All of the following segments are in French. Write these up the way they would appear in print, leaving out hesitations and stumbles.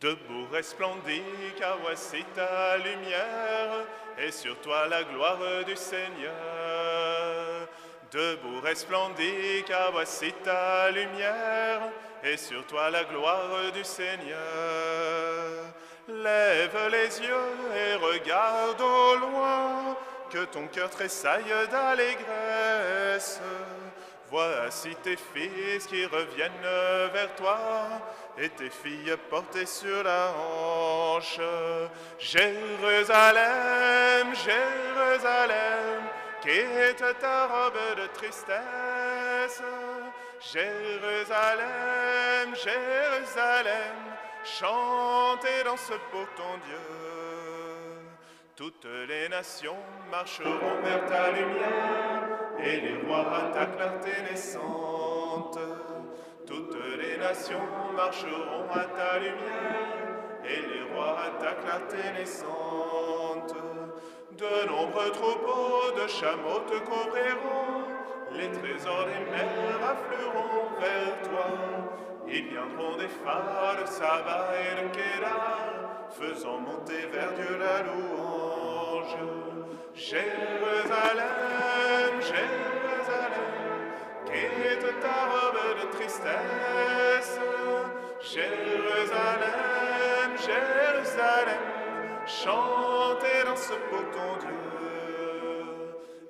Debout resplendis, car voici ta lumière, et sur toi la gloire du Seigneur. Debout resplendis, car voici ta lumière, et sur toi la gloire du Seigneur. Lève les yeux et regarde au loin, que ton cœur tressaille d'allégresse. Voici tes fils qui reviennent vers toi, et tes filles portées sur la hanche. Jérusalem, Jérusalem, quitte ta robe de tristesse. Jérusalem, Jérusalem, chante et danse pour ton Dieu. Toutes les nations marcheront vers ta lumière, et les rois à ta clarté naissante. Toutes les nations marcheront à ta lumière, et les rois à ta clarté naissante. De nombreux troupeaux de chameaux te couvriront, les trésors des mers afflueront vers toi. Ils viendront des phares de Saba et de Kédar, faisant monter vers Dieu la louange. Jérusalem, Jérusalem, quitte ta robe de tristesse. Jérusalem, Jérusalem, chante et danse pour ton Dieu.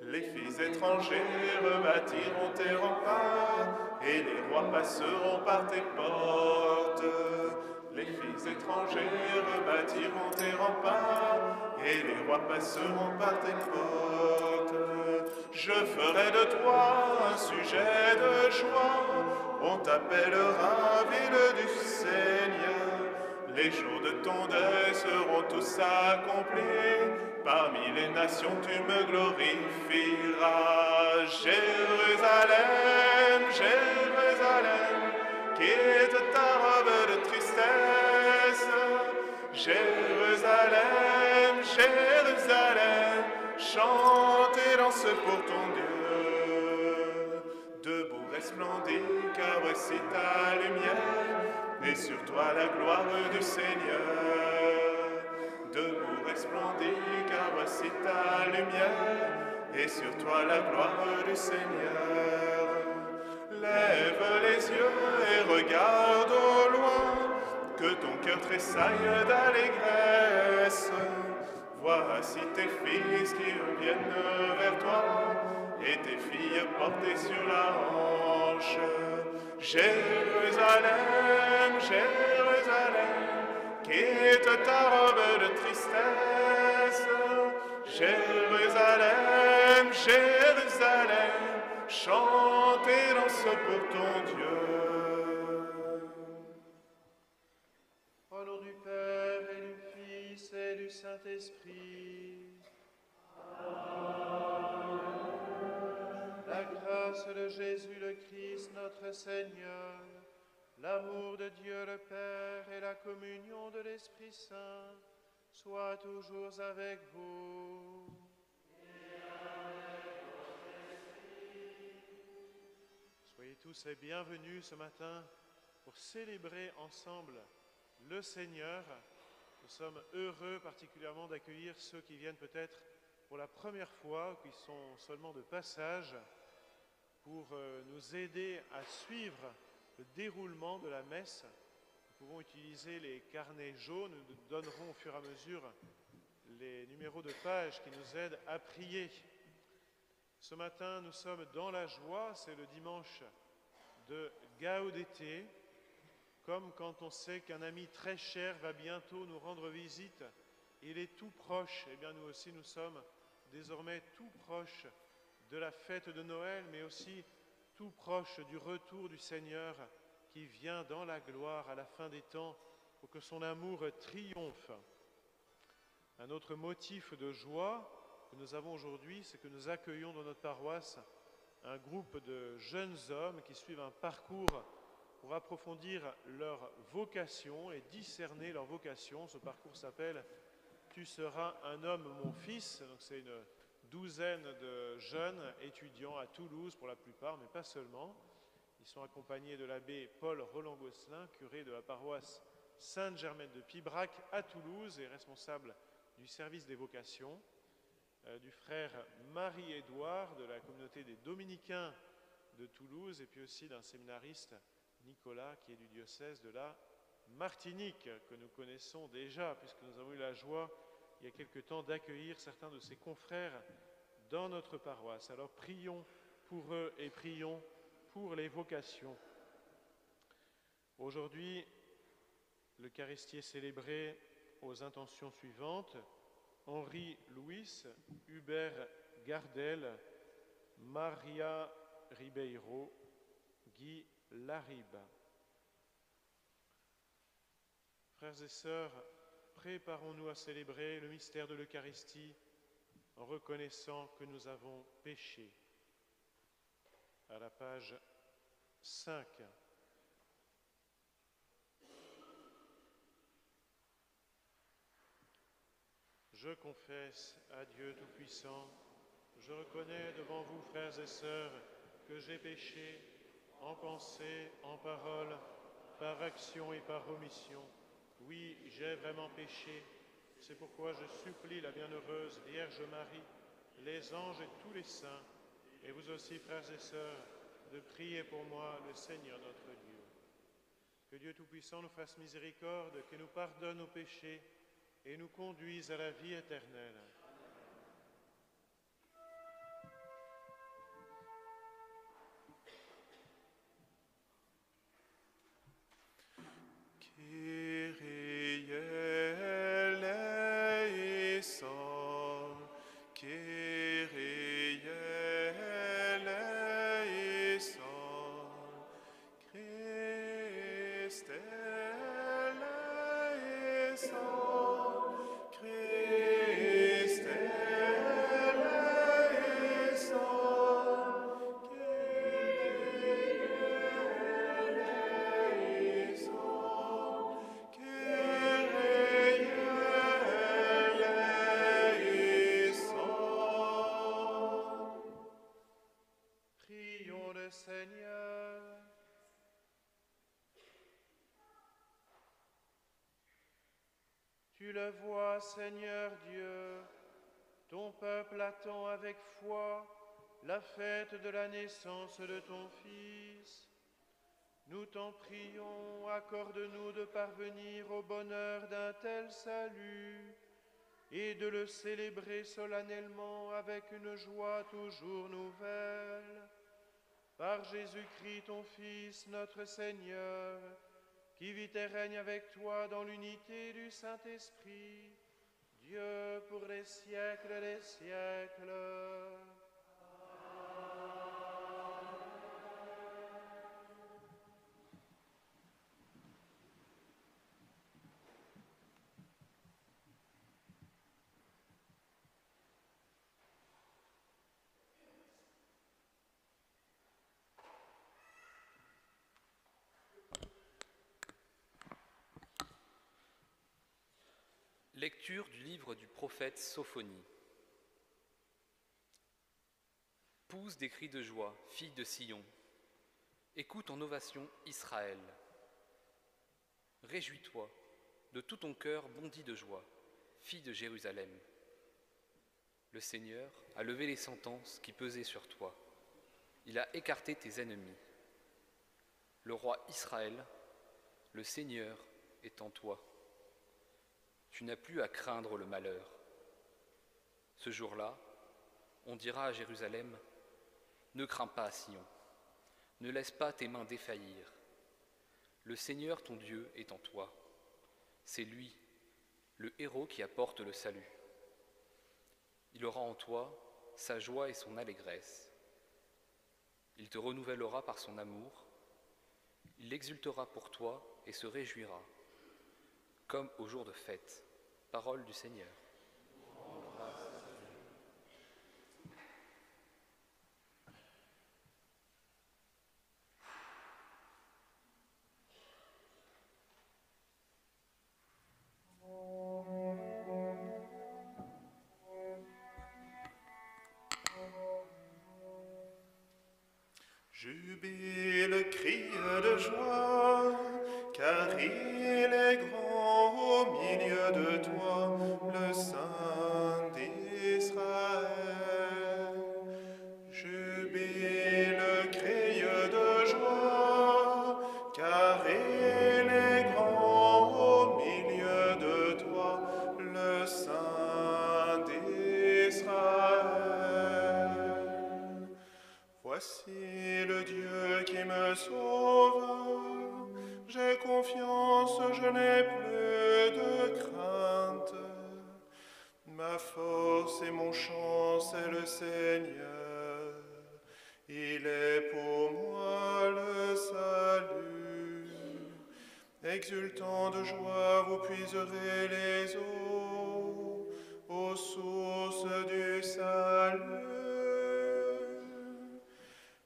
Les fils étrangers rebâtiront tes remparts, et les rois passeront par tes portes. Les fils étrangers rebâtiront tes remparts, et les rois passeront par tes portes. Je ferai de toi un sujet de joie, on t'appellera ville du Seigneur. Les jours de ton deuil seront tous accomplis, parmi les nations tu me glorifieras. Jérusalem, Jérusalem, quitte ta robe de tristesse. Jérusalem, Jérusalem, chante et danse pour ton Dieu. Debout resplendis, car voici ta lumière, et sur toi la gloire du Seigneur. Debout resplendis, car voici ta lumière, et sur toi la gloire du Seigneur. Lève les yeux et regarde au loin, que ton cœur tressaille d'allégresse. Voici tes fils qui reviennent vers toi, et tes filles portées sur la hanche. Jérusalem, Jérusalem, quitte ta robe de tristesse. Jérusalem, Jérusalem, chante et danse pour ton Dieu. Au nom du Père et du Fils et du Saint-Esprit. La grâce de Jésus le Christ, notre Seigneur, l'amour de Dieu le Père et la communion de l'Esprit Saint soient toujours avec vous. Soyez tous les bienvenus ce matin pour célébrer ensemble le Seigneur. Nous sommes heureux particulièrement d'accueillir ceux qui viennent peut-être pour la première fois, qui sont seulement de passage, pour nous aider à suivre le déroulement de la messe. Nous pouvons utiliser les carnets jaunes, nous donnerons au fur et à mesure les numéros de page qui nous aident à prier. Ce matin, nous sommes dans la joie, c'est le dimanche de Gaudete, comme quand on sait qu'un ami très cher va bientôt nous rendre visite, il est tout proche. Eh bien nous aussi nous sommes désormais tout proches de la fête de Noël, mais aussi tout proche du retour du Seigneur qui vient dans la gloire à la fin des temps pour que son amour triomphe. Un autre motif de joie que nous avons aujourd'hui, c'est que nous accueillons dans notre paroisse un groupe de jeunes hommes qui suivent un parcours pour approfondir leur vocation et discerner leur vocation. Ce parcours s'appelle « Tu seras un homme, mon fils ». Donc c'est une douzaine de jeunes étudiants à Toulouse pour la plupart, mais pas seulement. Ils sont accompagnés de l'abbé Paul Roland-Gosselin, curé de la paroisse Sainte-Germaine de Pibrac à Toulouse et responsable du service des vocations, du frère Marie-Édouard de la communauté des Dominicains de Toulouse et puis aussi d'un séminariste, Nicolas, qui est du diocèse de la Martinique, que nous connaissons déjà puisque nous avons eu la joie il y a quelque temps d'accueillir certains de ses confrères dans notre paroisse. Alors prions pour eux et prions pour les vocations. Aujourd'hui, l'Eucharistie est célébrée aux intentions suivantes: Henri Louis, Hubert Gardel, Maria Ribeiro, Guy Laribe. Frères et sœurs, préparons-nous à célébrer le mystère de l'Eucharistie en reconnaissant que nous avons péché. À la page 5. Je confesse à Dieu Tout-Puissant, je reconnais devant vous, frères et sœurs, que j'ai péché en pensée, en parole, par action et par omission. Oui, j'ai vraiment péché. C'est pourquoi je supplie la bienheureuse Vierge Marie, les anges et tous les saints, et vous aussi, frères et sœurs, de prier pour moi le Seigneur notre Dieu. Que Dieu Tout-Puissant nous fasse miséricorde, que nous pardonne nos péchés et nous conduise à la vie éternelle. Kyrie eleison, Kyrie eleison, Christe eleison, Christe eleison, Prions le Seigneur. Tu le vois, Seigneur Dieu, ton peuple attend avec foi la fête de la naissance de ton Fils. Nous t'en prions, accorde-nous de parvenir au bonheur d'un tel salut et de le célébrer solennellement avec une joie toujours nouvelle. Par Jésus-Christ, ton Fils, notre Seigneur, qui vit et règne avec toi dans l'unité du Saint-Esprit, Dieu pour les siècles des siècles. Lecture du livre du prophète Sophonie. Pousse des cris de joie, fille de Sion. Écoute en ovation Israël. Réjouis-toi, de tout ton cœur bondis de joie, fille de Jérusalem. Le Seigneur a levé les sentences qui pesaient sur toi. Il a écarté tes ennemis. Le roi Israël, le Seigneur, est en toi. Tu n'as plus à craindre le malheur. Ce jour-là, on dira à Jérusalem, ne crains pas, Sion, ne laisse pas tes mains défaillir. Le Seigneur ton Dieu est en toi. C'est lui, le héros qui apporte le salut. Il aura en toi sa joie et son allégresse. Il te renouvellera par son amour. Il exultera pour toi et se réjouira, comme au jour de fête. Parole du Seigneur. Jubile, crie de joie, car il est grand au milieu de toi, le Saint d'Israël. Jubile, crie de joie, car il est grand au milieu de toi, le Saint d'Israël. Voici le Dieu qui me sauve. J'ai confiance, je n'ai plus de crainte. Ma force et mon chant, c'est le Seigneur. Il est pour moi le salut. Exultant de joie, vous puiserez les eaux aux sources du salut.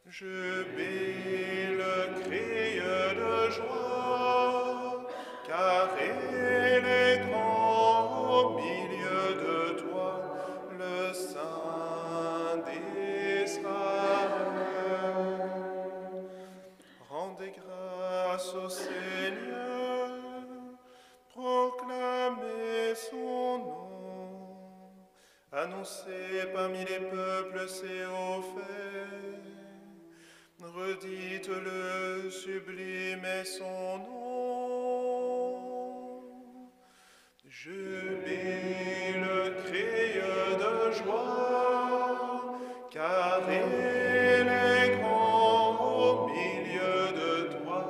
Jubile, crie de joie, car il est grand au milieu de toi, le Saint d'Israël. Rendez grâce au Seigneur, proclamez son nom, annoncez parmi les peuples ses hauts faits. Redites-le, sublimez son nom. Jubile, crie de joie, car il est grand au milieu de toi,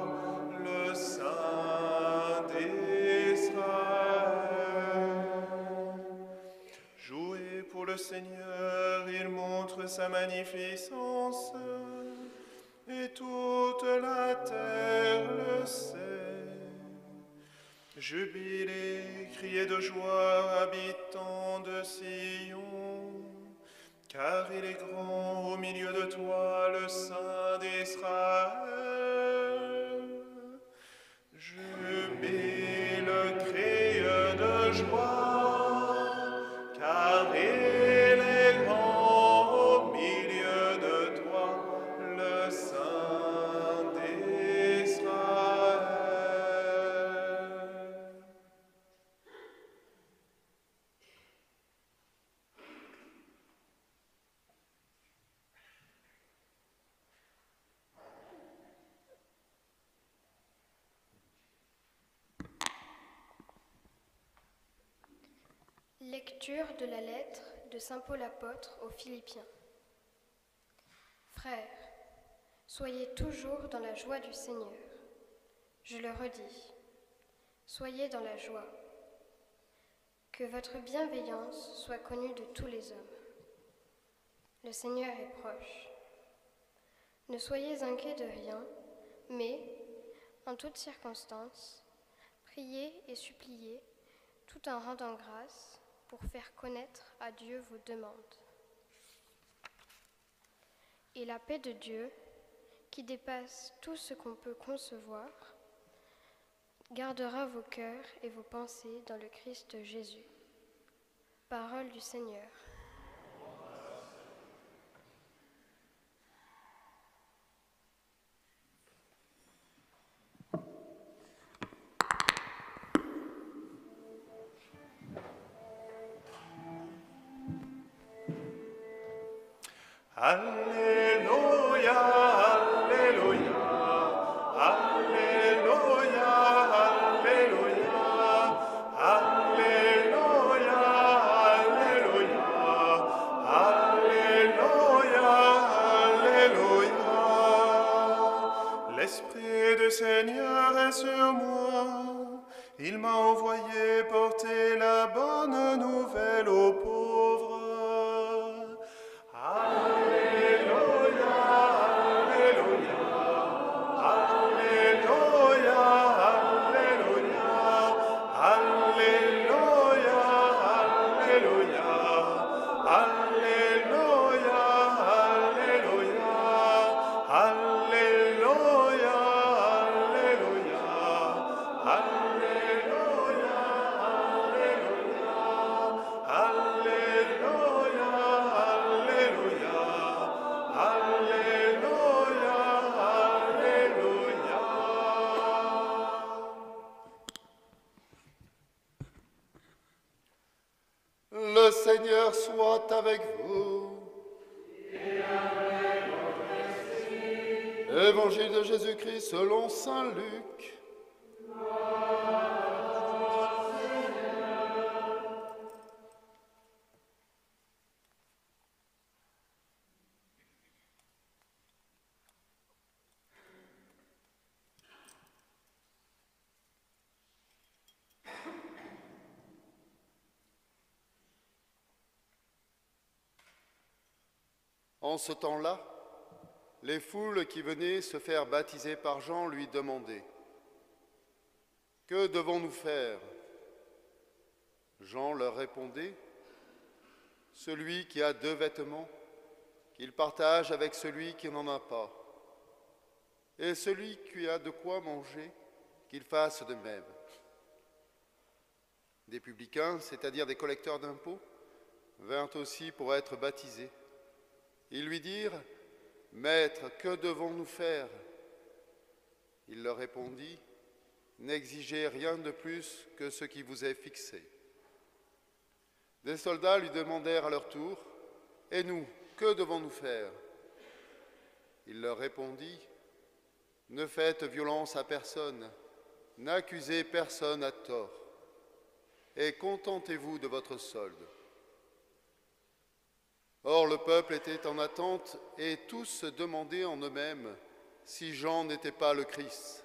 le Saint d'Israël. Jouez pour le Seigneur, il montre sa magnificence. Et toute la terre le sait. Jubilez, criez de joie, habitants de Sion, car il est grand au milieu de toi, le Saint d'Israël. Jubile, criez de joie, car il est grand au milieu de toi, le Saint d'Israël. Lecture de la lettre de saint Paul apôtre aux Philippiens. Frères, soyez toujours dans la joie du Seigneur. Je le redis, soyez dans la joie. Que votre bienveillance soit connue de tous les hommes. Le Seigneur est proche. Ne soyez inquiets de rien, mais, en toutes circonstances, priez et suppliez, tout en rendant grâce, pour faire connaître à Dieu vos demandes. Et la paix de Dieu, qui dépasse tout ce qu'on peut concevoir, gardera vos cœurs et vos pensées dans le Christ Jésus. Parole du Seigneur. Alléluia, Alléluia, Alléluia, Alléluia, Alléluia, Alléluia, Alléluia. L'Esprit du Seigneur est sur moi, il m'a envoyé porter la bonne nouvelle aux pauvres. Alléluia. Évangile de Jésus-Christ selon saint Luc. En ce temps-là, les foules qui venaient se faire baptiser par Jean lui demandaient « Que devons-nous faire ?» Jean leur répondait « Celui qui a 2 vêtements, qu'il partage avec celui qui n'en a pas. Et celui qui a de quoi manger, qu'il fasse de même. » Des publicains, c'est-à-dire des collecteurs d'impôts, vinrent aussi pour être baptisés. Ils lui dirent « Maître, que devons-nous faire ?» Il leur répondit « N'exigez rien de plus que ce qui vous est fixé. » Des soldats lui demandèrent à leur tour « Et nous, que devons-nous faire ?» Il leur répondit « Ne faites violence à personne, n'accusez personne à tort, et contentez-vous de votre solde. » Or, le peuple était en attente et tous se demandaient en eux-mêmes si Jean n'était pas le Christ.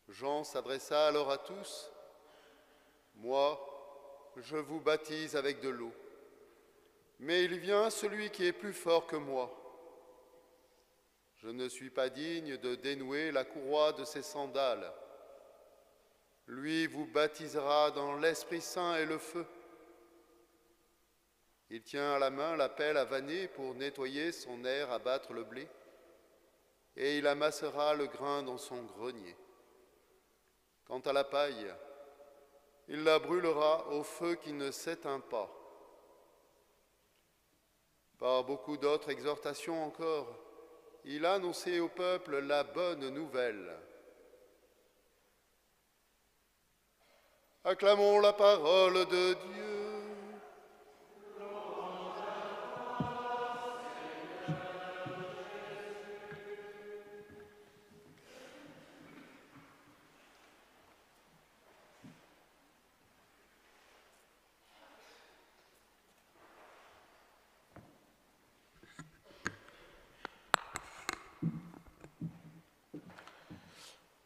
Jean s'adressa alors à tous. « Moi, je vous baptise avec de l'eau, mais il vient celui qui est plus fort que moi. Je ne suis pas digne de dénouer la courroie de ses sandales. Lui vous baptisera dans l'Esprit Saint et le feu. Il tient à la main la pelle à vanner pour nettoyer son aire à battre le blé, et il amassera le grain dans son grenier. Quant à la paille, il la brûlera au feu qui ne s'éteint pas. » Par beaucoup d'autres exhortations encore, il a annoncé au peuple la bonne nouvelle. Acclamons la parole de Dieu.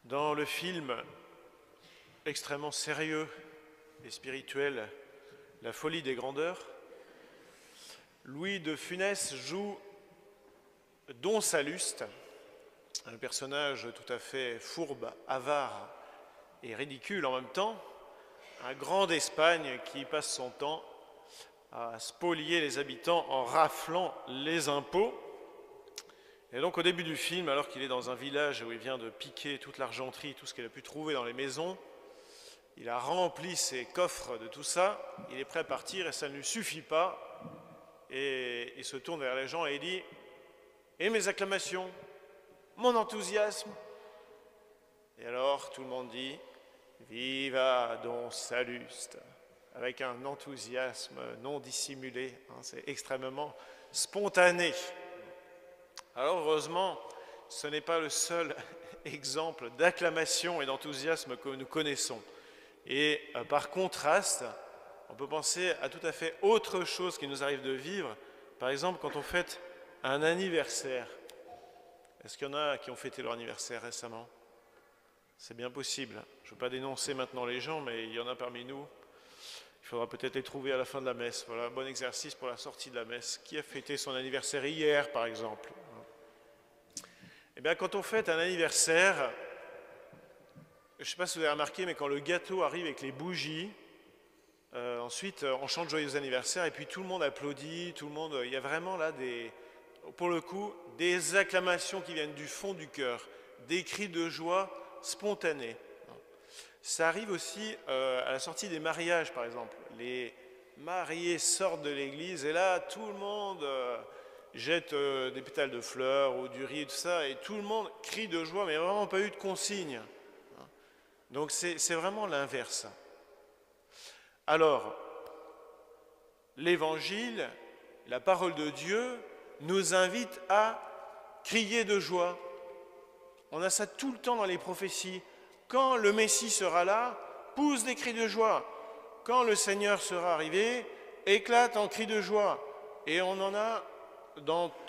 Dans le film extrêmement sérieux et spirituel « La folie des grandeurs », Louis de Funès joue Don Salluste, un personnage tout à fait fourbe, avare et ridicule en même temps, un grand d'Espagne qui passe son temps à spolier les habitants en raflant les impôts. Et donc au début du film, alors qu'il est dans un village où il vient de piquer toute l'argenterie, tout ce qu'il a pu trouver dans les maisons, il a rempli ses coffres de tout ça, il est prêt à partir et ça ne lui suffit pas. Et il se tourne vers les gens et il dit « Et mes acclamations, mon enthousiasme ?» Et alors tout le monde dit « Viva Don Salluste !» avec un enthousiasme non dissimulé, hein, c'est extrêmement spontané. Alors heureusement, ce n'est pas le seul exemple d'acclamation et d'enthousiasme que nous connaissons. Et par contraste, on peut penser à tout à fait autre chose qui nous arrive de vivre. Par exemple, quand on fête un anniversaire. Est-ce qu'il y en a qui ont fêté leur anniversaire récemment? C'est bien possible. Je ne veux pas dénoncer maintenant les gens, mais il y en a parmi nous. Il faudra peut-être les trouver à la fin de la messe. Voilà, un bon exercice pour la sortie de la messe. Qui a fêté son anniversaire hier, par exemple? Eh bien, quand on fête un anniversaire, je ne sais pas si vous avez remarqué, mais quand le gâteau arrive avec les bougies, ensuite on chante joyeux anniversaire et puis tout le monde applaudit, tout le monde. Il y a vraiment là pour le coup, des acclamations qui viennent du fond du cœur, des cris de joie spontanés. Ça arrive aussi à la sortie des mariages, par exemple. Les mariés sortent de l'église et là, tout le monde jette des pétales de fleurs ou du riz et tout ça, et tout le monde crie de joie, mais il n'y a vraiment pas eu de consigne. Donc c'est vraiment l'inverse. Alors, l'Évangile, la parole de Dieu, nous invite à crier de joie. On a ça tout le temps dans les prophéties. Quand le Messie sera là, pousse des cris de joie. Quand le Seigneur sera arrivé, éclate en cris de joie. Et on en a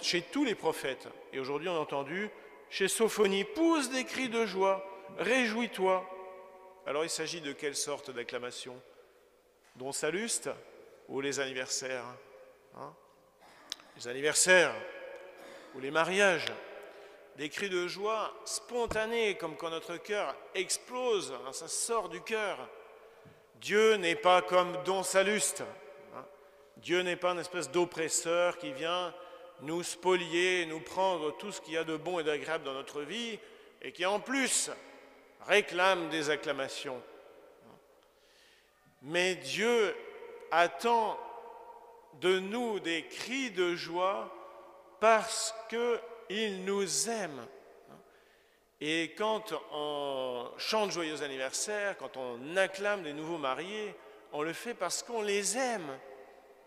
chez tous les prophètes. Et aujourd'hui, on a entendu chez Sophonie, pousse des cris de joie, réjouis-toi. Alors, il s'agit de quelle sorte d'acclamation? Don Salluste ou les anniversaires? Les anniversaires ou les mariages, des cris de joie spontanés, comme quand notre cœur explose, ça sort du cœur. Dieu n'est pas comme Don Salluste. Dieu n'est pas une espèce d'oppresseur qui vient nous spolier, nous prendre tout ce qu'il y a de bon et d'agréable dans notre vie et qui en plus réclame des acclamations. Mais Dieu attend de nous des cris de joie parce qu'il nous aime. Et quand on chante joyeux anniversaire, quand on acclame des nouveaux mariés, on le fait parce qu'on les aime.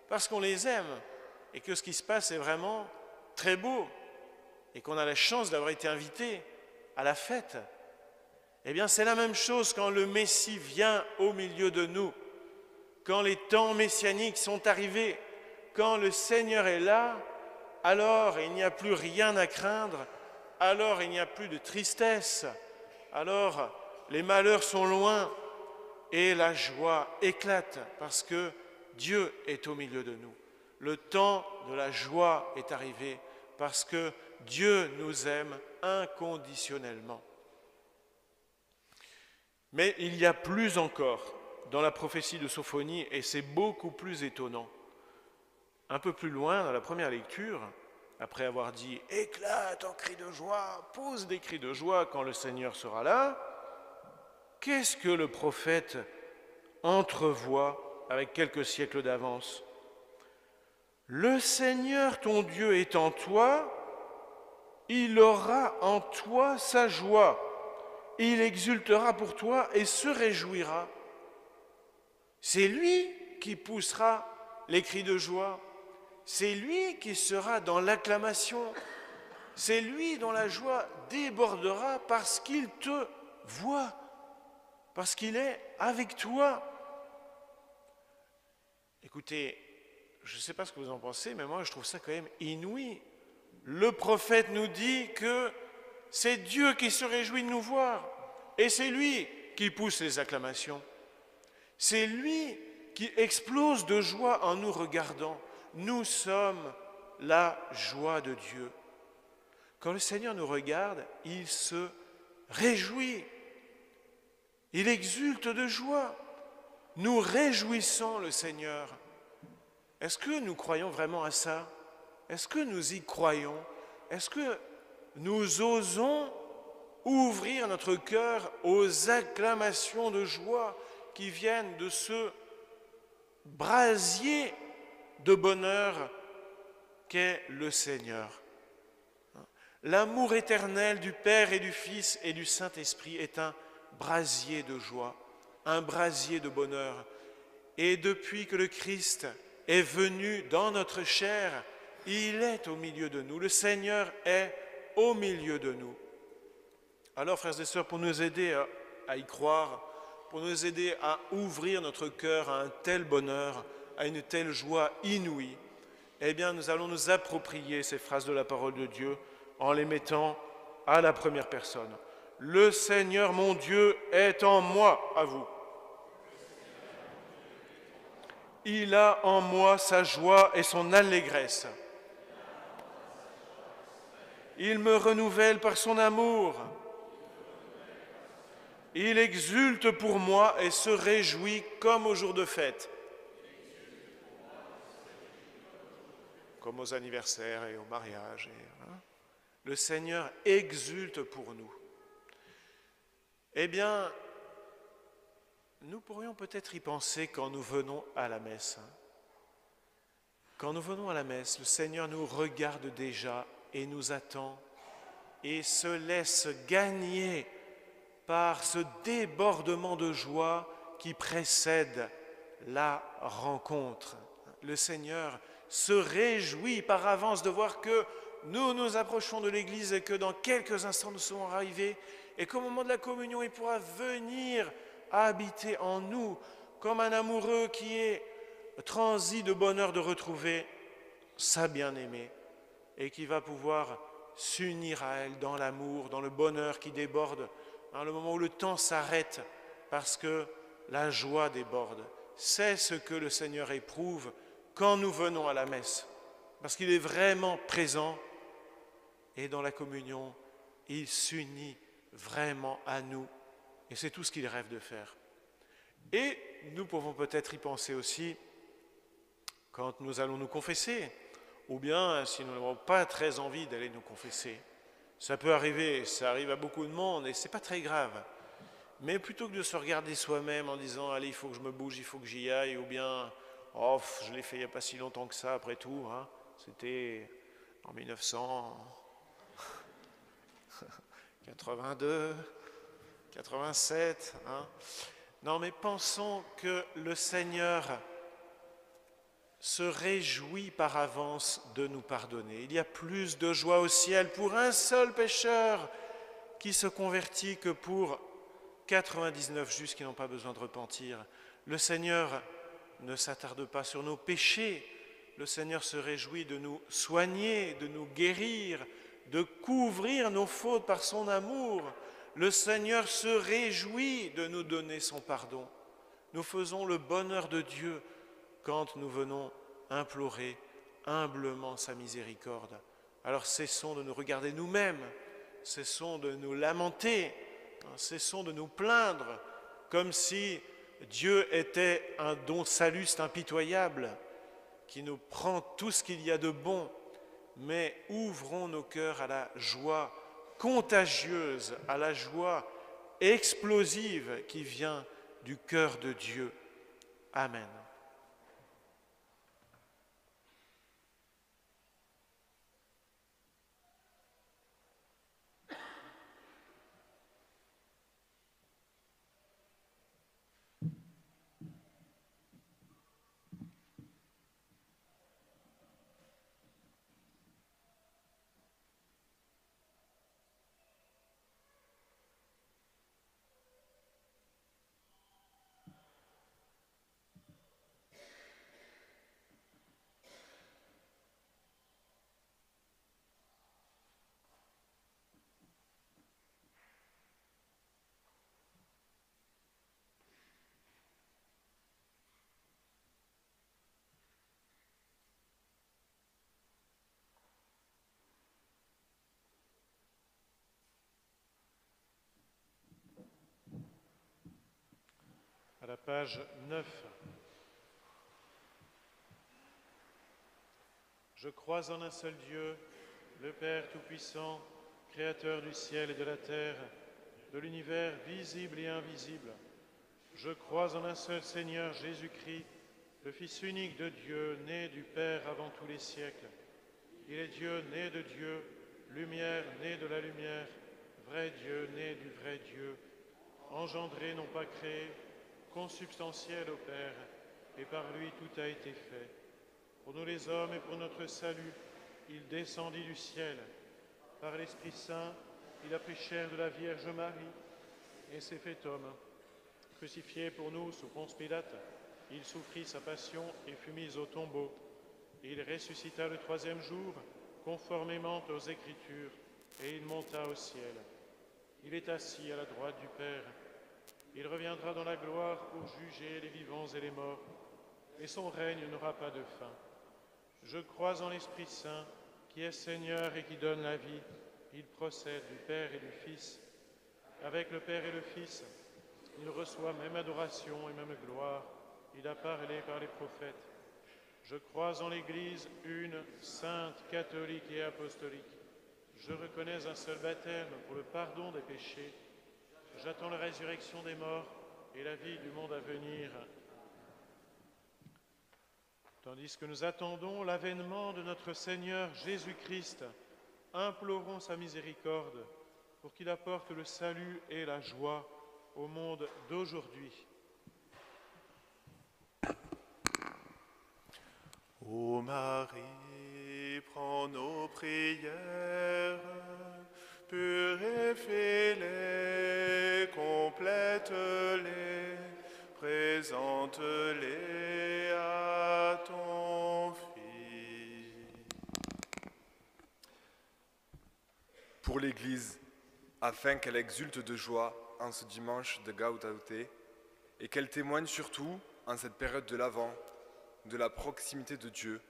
Parce qu'on les aime. Et que ce qui se passe est vraiment très beau. Et qu'on a la chance d'avoir été invité à la fête. Eh bien, c'est la même chose quand le Messie vient au milieu de nous. Quand les temps messianiques sont arrivés. Quand le Seigneur est là, alors il n'y a plus rien à craindre. Alors il n'y a plus de tristesse, alors les malheurs sont loin et la joie éclate parce que Dieu est au milieu de nous. Le temps de la joie est arrivé parce que Dieu nous aime inconditionnellement. Mais il y a plus encore dans la prophétie de Sophonie et c'est beaucoup plus étonnant. Un peu plus loin dans la première lecture, après avoir dit « éclate en cris de joie, pousse des cris de joie quand le Seigneur sera là », qu'est-ce que le prophète entrevoit avec quelques siècles d'avance? « Le Seigneur ton Dieu est en toi, il aura en toi sa joie, il exultera pour toi et se réjouira. » C'est lui qui poussera les cris de joie. C'est lui qui sera dans l'acclamation. C'est lui dont la joie débordera parce qu'il te voit, parce qu'il est avec toi. Écoutez, je ne sais pas ce que vous en pensez, mais moi je trouve ça quand même inouï. Le prophète nous dit que c'est Dieu qui se réjouit de nous voir et c'est lui qui pousse les acclamations. C'est lui qui explose de joie en nous regardant. Nous sommes la joie de Dieu. Quand le Seigneur nous regarde, il se réjouit. Il exulte de joie. Nous réjouissons le Seigneur. Est-ce que nous croyons vraiment à ça? Est-ce que nous y croyons? Est-ce que nous osons ouvrir notre cœur aux acclamations de joie qui viennent de ce brasier de bonheur qu'est le Seigneur? L'amour éternel du Père et du Fils et du Saint-Esprit est un brasier de joie, un brasier de bonheur. Et depuis que le Christ est venu dans notre chair, il est au milieu de nous. Le Seigneur est au milieu de nous. Alors, frères et sœurs, pour nous aider à y croire, pour nous aider à ouvrir notre cœur à un tel bonheur, à une telle joie inouïe, eh bien, nous allons nous approprier ces phrases de la parole de Dieu en les mettant à la première personne. Le Seigneur, mon Dieu, est en moi, à vous. Il a en moi sa joie et son allégresse. Il me renouvelle par son amour. Il exulte pour moi et se réjouit comme au jour de fête. Comme aux anniversaires et aux mariages. Le Seigneur exulte pour nous. Eh bien, nous pourrions peut-être y penser quand nous venons à la messe. Quand nous venons à la messe, le Seigneur nous regarde déjà et nous attend et se laisse gagner par ce débordement de joie qui précède la rencontre. Le Seigneur se réjouit par avance de voir que nous nous approchons de l'Église et que dans quelques instants nous serons arrivés et qu'au moment de la communion, il pourra venir habiter en nous comme un amoureux qui est transi de bonheur de retrouver sa bien-aimée et qui va pouvoir s'unir à elle dans l'amour, dans le bonheur qui déborde, dans le moment où le temps s'arrête parce que la joie déborde. C'est ce que le Seigneur éprouve quand nous venons à la messe, parce qu'il est vraiment présent et dans la communion, il s'unit vraiment à nous et c'est tout ce qu'il rêve de faire. Et nous pouvons peut-être y penser aussi quand nous allons nous confesser, ou bien si nous n'avons pas très envie d'aller nous confesser. Ça peut arriver, ça arrive à beaucoup de monde et c'est pas très grave. Mais plutôt que de se regarder soi-même en disant « Allez, il faut que je me bouge, il faut que j'y aille » ou bien « Oh, je l'ai fait il n'y a pas si longtemps que ça, après tout, hein, c'était en 1982, 87. Hein. » Non, mais pensons que le Seigneur se réjouit par avance de nous pardonner. Il y a plus de joie au ciel pour un seul pécheur qui se convertit que pour 99 justes qui n'ont pas besoin de repentir. Le Seigneur ne s'attarde pas sur nos péchés. Le Seigneur se réjouit de nous soigner, de nous guérir, de couvrir nos fautes par son amour. Le Seigneur se réjouit de nous donner son pardon. Nous faisons le bonheur de Dieu quand nous venons implorer humblement sa miséricorde. Alors cessons de nous regarder nous-mêmes, cessons de nous lamenter, cessons de nous plaindre comme si Dieu était un don saluste impitoyable qui nous prend tout ce qu'il y a de bon, mais ouvrons nos cœurs à la joie contagieuse, à la joie explosive qui vient du cœur de Dieu. Amen. À la page 9. Je crois en un seul Dieu, le Père Tout-Puissant, Créateur du ciel et de la terre, de l'univers visible et invisible. Je crois en un seul Seigneur Jésus-Christ, le Fils unique de Dieu, né du Père avant tous les siècles. Il est Dieu, né de Dieu, lumière, né de la lumière, vrai Dieu, né du vrai Dieu, engendré, non pas créé, consubstantiel au Père, et par lui tout a été fait. Pour nous les hommes et pour notre salut, il descendit du ciel. Par l'Esprit Saint, il a pris chair de la Vierge Marie et s'est fait homme. Crucifié pour nous sous Ponce Pilate, il souffrit sa passion et fut mis au tombeau. Il ressuscita le troisième jour, conformément aux Écritures, et il monta au ciel. Il est assis à la droite du Père. Il reviendra dans la gloire pour juger les vivants et les morts, et son règne n'aura pas de fin. Je crois en l'Esprit Saint, qui est Seigneur et qui donne la vie. Il procède du Père et du Fils. Avec le Père et le Fils, il reçoit même adoration et même gloire. Il a parlé par les prophètes. Je crois en l'Église, une, sainte, catholique et apostolique. Je reconnais un seul baptême pour le pardon des péchés. J'attends la résurrection des morts et la vie du monde à venir. Tandis que nous attendons l'avènement de notre Seigneur Jésus-Christ, implorons sa miséricorde pour qu'il apporte le salut et la joie au monde d'aujourd'hui. Ô Marie, Prends nos prières, purifie-les, complète-les, présente-les à ton Fils. Pour l'Église, afin qu'elle exulte de joie en ce dimanche de Gaudete et qu'elle témoigne surtout, en cette période de l'Avent, de la proximité de Dieu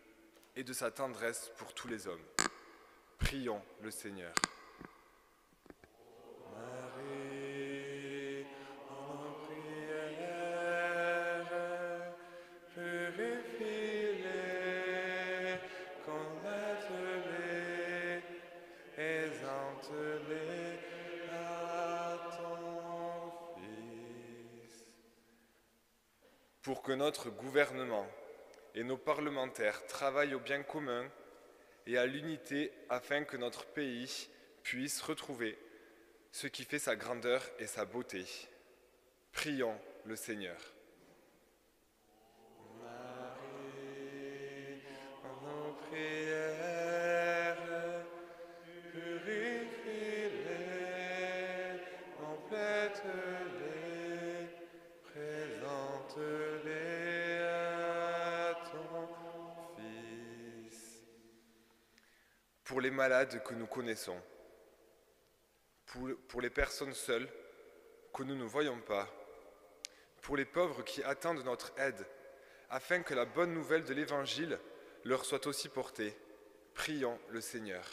et de sa tendresse pour tous les hommes. Prions le Seigneur. Marie, en nos prières, purifie-les, complète-les, présente-les à ton Fils. Pour que notre gouvernement et nos parlementaires travaillent au bien commun et à l'unité afin que notre pays puisse retrouver ce qui fait sa grandeur et sa beauté. Prions le Seigneur. Marie, en nos prières, purifie-les, complète-les, présente-les à ton Fils. Pour les malades que nous connaissons, pour les personnes seules que nous ne voyons pas, pour les pauvres qui attendent notre aide, afin que la bonne nouvelle de l'Évangile leur soit aussi portée, prions le Seigneur.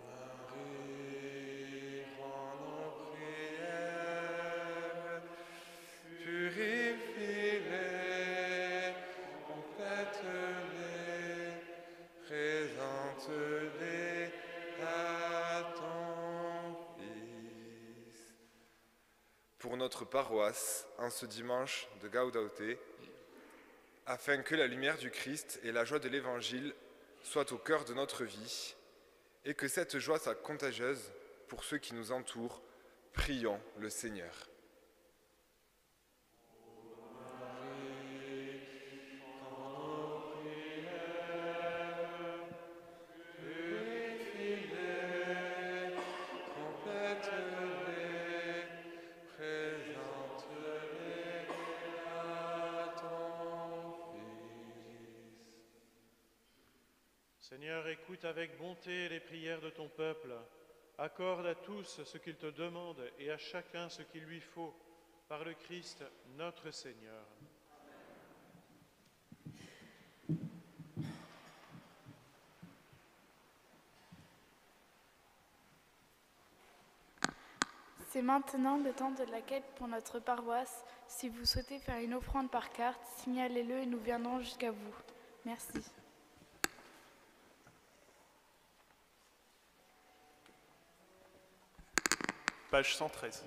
Marie, en nos prières, purifie-les, complète-les, présente-les à ton Fils. Pour notre paroisse, en ce dimanche de Gaudete, afin que la lumière du Christ et la joie de l'Évangile soient au cœur de notre vie, et que cette joie soit contagieuse pour ceux qui nous entourent, prions le Seigneur. Purifie-les, complète-les, présente-les à ton Fils. Seigneur, écoute avec bonté les prières de ton peuple. Accorde à tous ce qu'ils te demandent et à chacun ce qu'il lui faut, par le Christ notre Seigneur. C'est maintenant le temps de la quête pour notre paroisse. Si vous souhaitez faire une offrande par carte, signalez-le et nous viendrons jusqu'à vous. Merci. Page 113.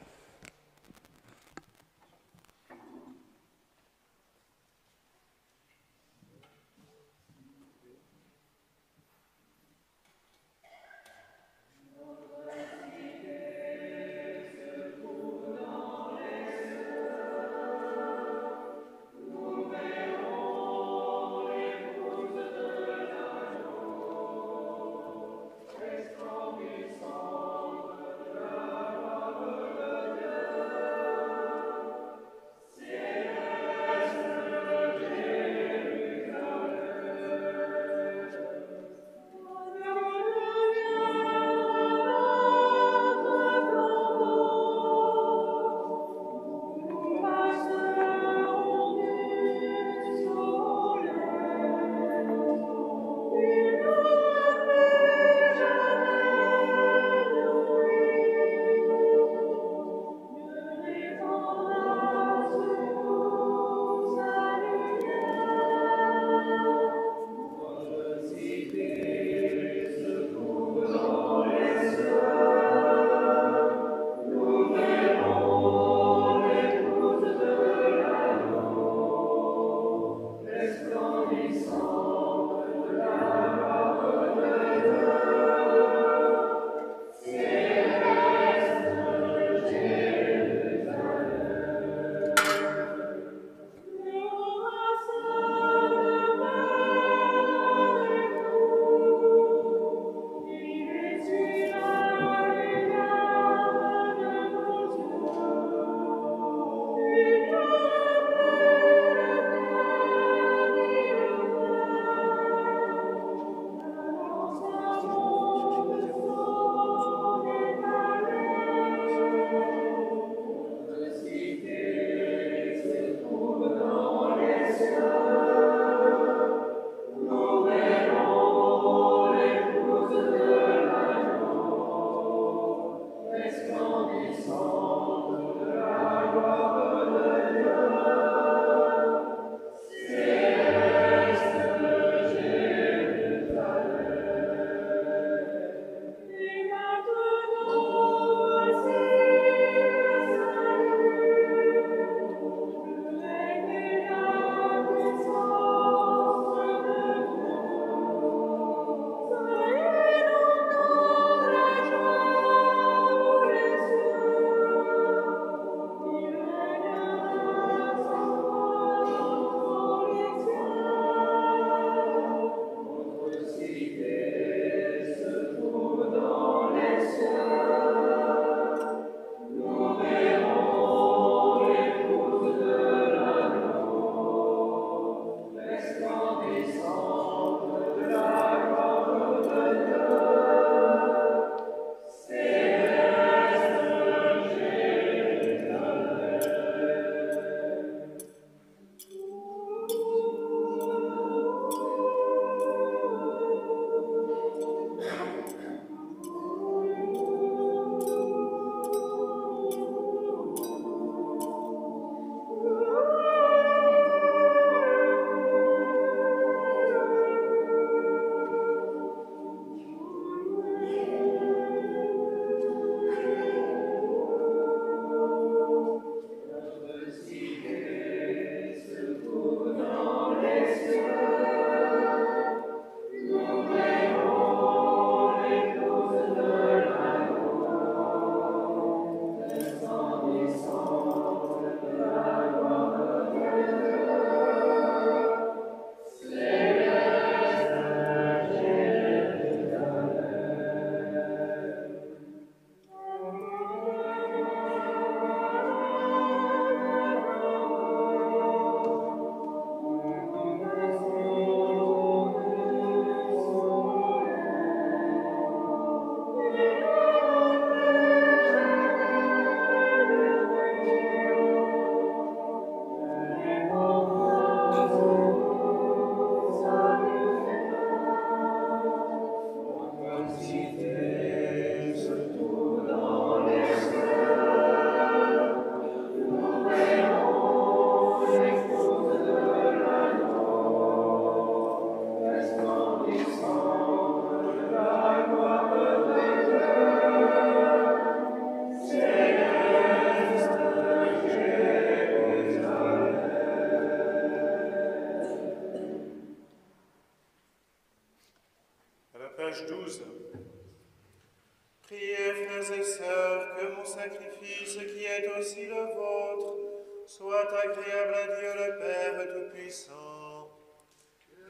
Priez, frères et sœurs, que mon sacrifice, qui est aussi le vôtre, soit agréable à Dieu le Père Tout-Puissant.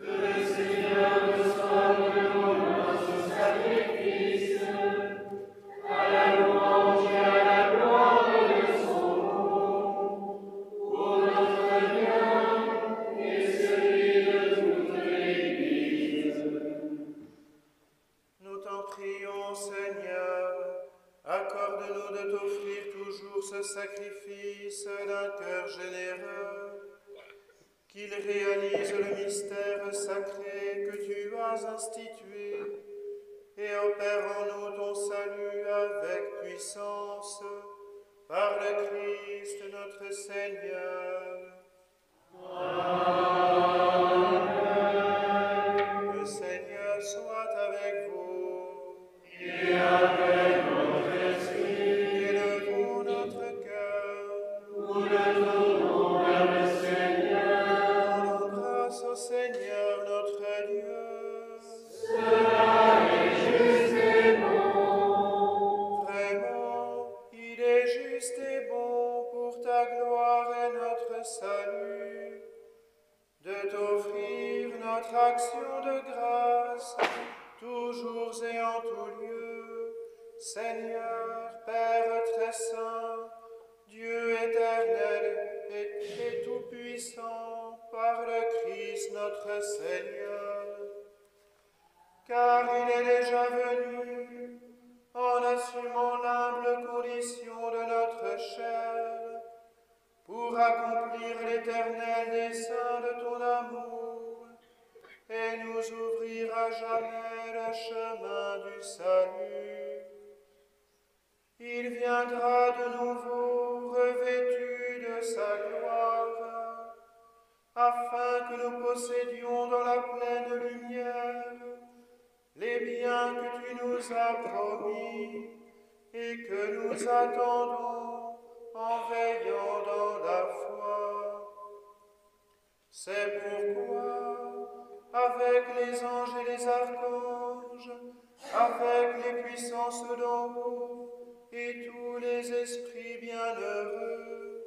Que le Seigneur reçoive de nous notre sacrifice, à la louange et à la gloire de son nom, pour notre bien et celui de toute l'Église. Nous t'en prions, Seigneur, accorde-nous de t'offrir toujours ce sacrifice d'un cœur généreux, qu'il réalise le mystère sacré que tu as institué et opère en nous ton salut avec puissance, par le Christ notre Seigneur. Amen. Le Seigneur soit avec vous. Et avec votre esprit. Élevons notre cœur. Nous le tournons vers le Seigneur. Rendons grâce au Seigneur notre Dieu. Cela est juste et bon. Vraiment, il est juste et bon pour ta gloire et notre salut, de t'offrir notre action de grâce, toujours et en tout lieu, Seigneur, Père très saint, Dieu éternel et tout-puissant, par le Christ notre Seigneur. Car il est déjà venu, en assumant l'humble condition de notre chair, pour accomplir l'éternel dessein de ton amour, et nous ouvrir à jamais le chemin du salut. Il viendra de nouveau revêtu de sa gloire, afin que nous possédions dans la pleine lumière les biens que tu nous as promis et que nous attendons en veillant dans la foi. C'est pourquoi, avec les anges et les archanges, avec les puissances d'en haut et tous les esprits bienheureux,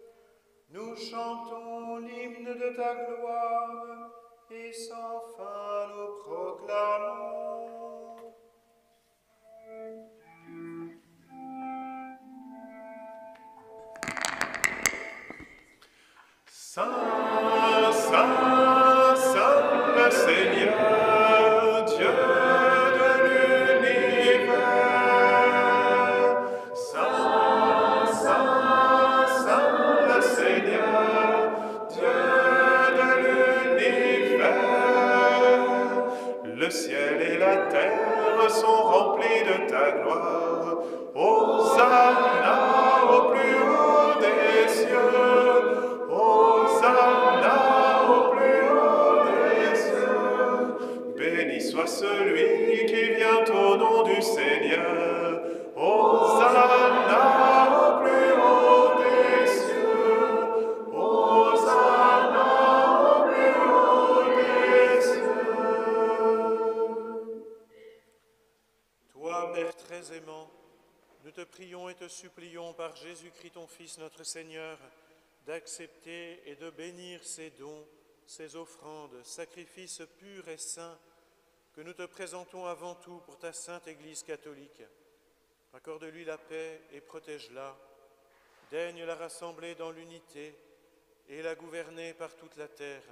nous chantons l'hymne de ta gloire et sans fin nous proclamons. Saint, Saint, Saint le Seigneur, Dieu de l'univers. Saint, Saint, Saint le Seigneur, Dieu de l'univers. Le ciel et la terre sont remplis de ta gloire. Hosanna au plus haut des cieux. Hosanna au plus haut des cieux. Béni soit celui qui vient au nom du Seigneur. Hosanna au plus haut des cieux. Hosanna au plus haut des cieux. Toi, Père très aimant, nous te prions et te supplions par Jésus-Christ ton Fils notre Seigneur, d'accepter et de bénir ces dons, ces offrandes, sacrifices purs et saints que nous te présentons avant tout pour ta sainte Église catholique. Accorde-lui la paix et protège-la. Daigne la rassembler dans l'unité et la gouverner par toute la terre.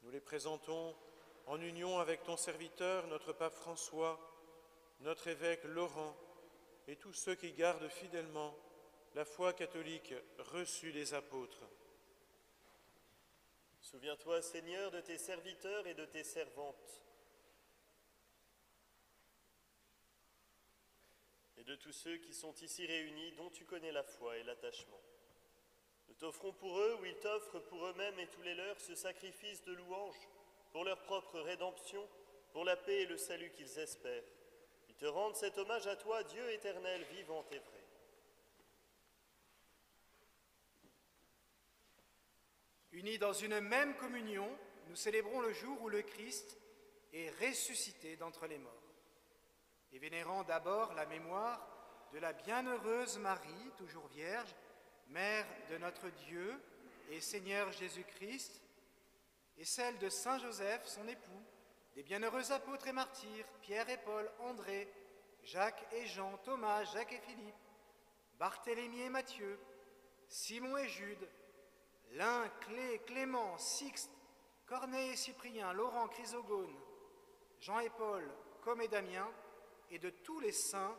Nous les présentons en union avec ton serviteur, notre pape François, notre évêque Laurent et tous ceux qui gardent fidèlement la foi catholique reçue des apôtres. Souviens-toi, Seigneur, de tes serviteurs et de tes servantes, et de tous ceux qui sont ici réunis, dont tu connais la foi et l'attachement. Nous t'offrons pour eux, ou ils t'offrent pour eux-mêmes et tous les leurs, ce sacrifice de louange, pour leur propre rédemption, pour la paix et le salut qu'ils espèrent. Ils te rendent cet hommage à toi, Dieu éternel, vivant et vrai. Unis dans une même communion, nous célébrons le jour où le Christ est ressuscité d'entre les morts. et vénérant d'abord la mémoire de la bienheureuse Marie, toujours vierge, mère de notre Dieu et Seigneur Jésus-Christ, et celle de Saint Joseph, son époux, des bienheureux apôtres et martyrs, Pierre et Paul, André, Jacques et Jean, Thomas, Jacques et Philippe, Barthélemy et Matthieu, Simon et Jude, Lin, Clé, Clément, Sixte, Corneille et Cyprien, Laurent, Chrysogone, Jean et Paul, comme et Damien, et de tous les saints,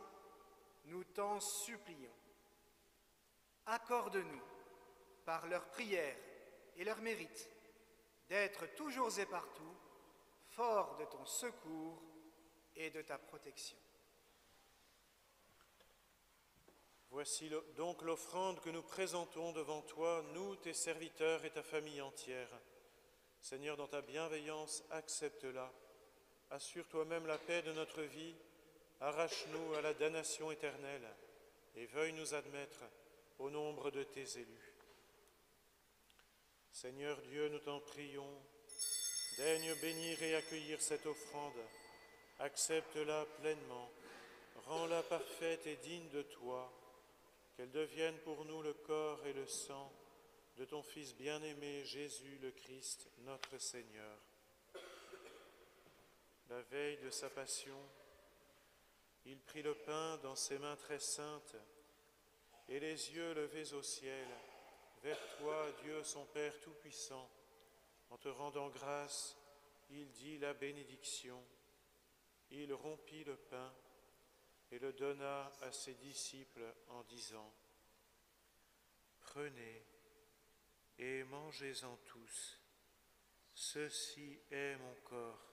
nous t'en supplions. Accorde-nous, par leurs prières et leurs mérites, d'être toujours et partout forts de ton secours et de ta protection. Voici donc l'offrande que nous présentons devant toi, nous, tes serviteurs et ta famille entière. Seigneur, dans ta bienveillance, accepte-la. Assure toi-même la paix de notre vie, arrache-nous à la damnation éternelle et veuille nous admettre au nombre de tes élus. Seigneur Dieu, nous t'en prions, daigne bénir et accueillir cette offrande, accepte-la pleinement, rends-la parfaite et digne de toi, qu'elle devienne pour nous le corps et le sang de ton Fils bien-aimé Jésus le Christ, notre Seigneur. La veille de sa passion, il prit le pain dans ses mains très saintes et les yeux levés au ciel, vers toi, Dieu son Père Tout-Puissant, en te rendant grâce, il dit la bénédiction. Il rompit le pain et le donna à ses disciples en disant : Prenez et mangez-en tous, ceci est mon corps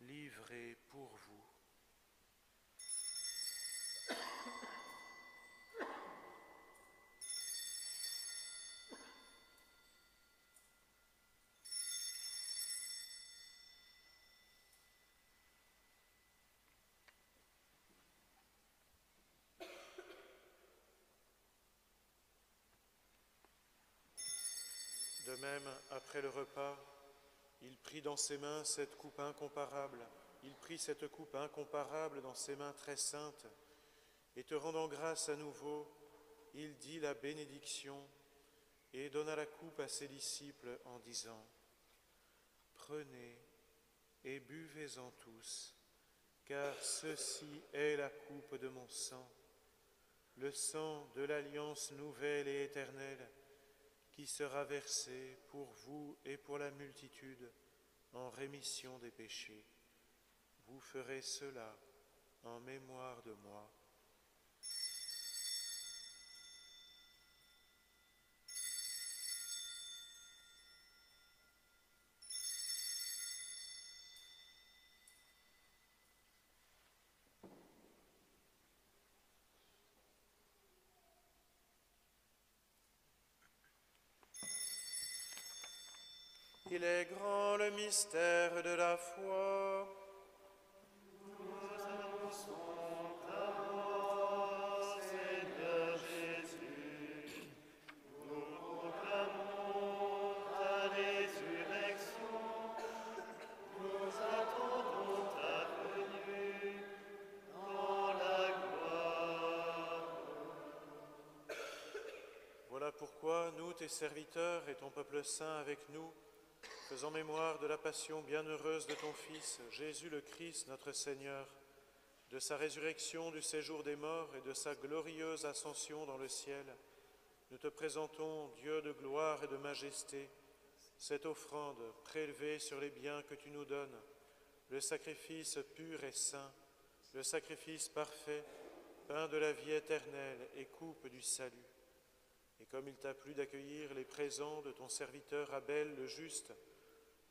livré pour vous. De même, après le repas, il prit dans ses mains cette coupe incomparable. Il prit cette coupe incomparable dans ses mains très saintes, et te rendant grâce à nouveau, il dit la bénédiction et donna la coupe à ses disciples en disant : Prenez et buvez-en tous, car ceci est la coupe de mon sang, le sang de l'alliance nouvelle et éternelle, qui sera versé pour vous et pour la multitude en rémission des péchés. Vous ferez cela en mémoire de moi. Il est grand le mystère de la foi. Nous annonçons ta mort, Seigneur Jésus. Nous proclamons ta résurrection. Nous attendons ta venue dans la gloire. Voilà pourquoi nous, tes serviteurs et ton peuple saint avec nous, faisant mémoire de la passion bienheureuse de ton Fils, Jésus le Christ, notre Seigneur, de sa résurrection du séjour des morts et de sa glorieuse ascension dans le ciel, nous te présentons, Dieu de gloire et de majesté, cette offrande prélevée sur les biens que tu nous donnes, le sacrifice pur et saint, le sacrifice parfait, pain de la vie éternelle et coupe du salut. Et comme il t'a plu d'accueillir les présents de ton serviteur Abel le juste,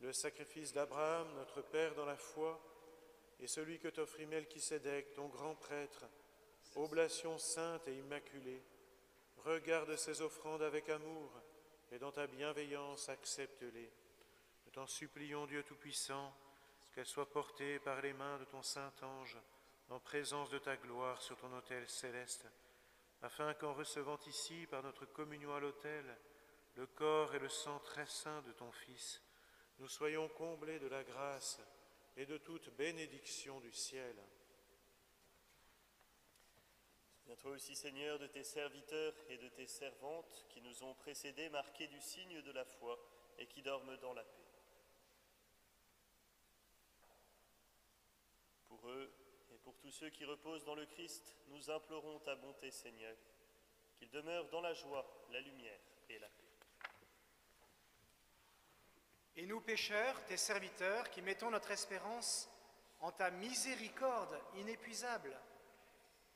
le sacrifice d'Abraham, notre Père dans la foi, et celui que t'offrit Melchisédek, ton grand prêtre, oblation sainte et immaculée, regarde ces offrandes avec amour, et dans ta bienveillance accepte-les. Nous t'en supplions, Dieu Tout-Puissant, qu'elles soient portées par les mains de ton Saint-Ange, en présence de ta gloire sur ton autel céleste, afin qu'en recevant ici, par notre communion à l'autel, le corps et le sang très saint de ton Fils, nous soyons comblés de la grâce et de toute bénédiction du ciel. Rends-toi aussi, Seigneur, de tes serviteurs et de tes servantes qui nous ont précédés, marqués du signe de la foi et qui dorment dans la paix. Pour eux et pour tous ceux qui reposent dans le Christ, nous implorons ta bonté, Seigneur, qu'ils demeurent dans la joie, la lumière et la paix. Et nous, pécheurs, tes serviteurs, qui mettons notre espérance en ta miséricorde inépuisable,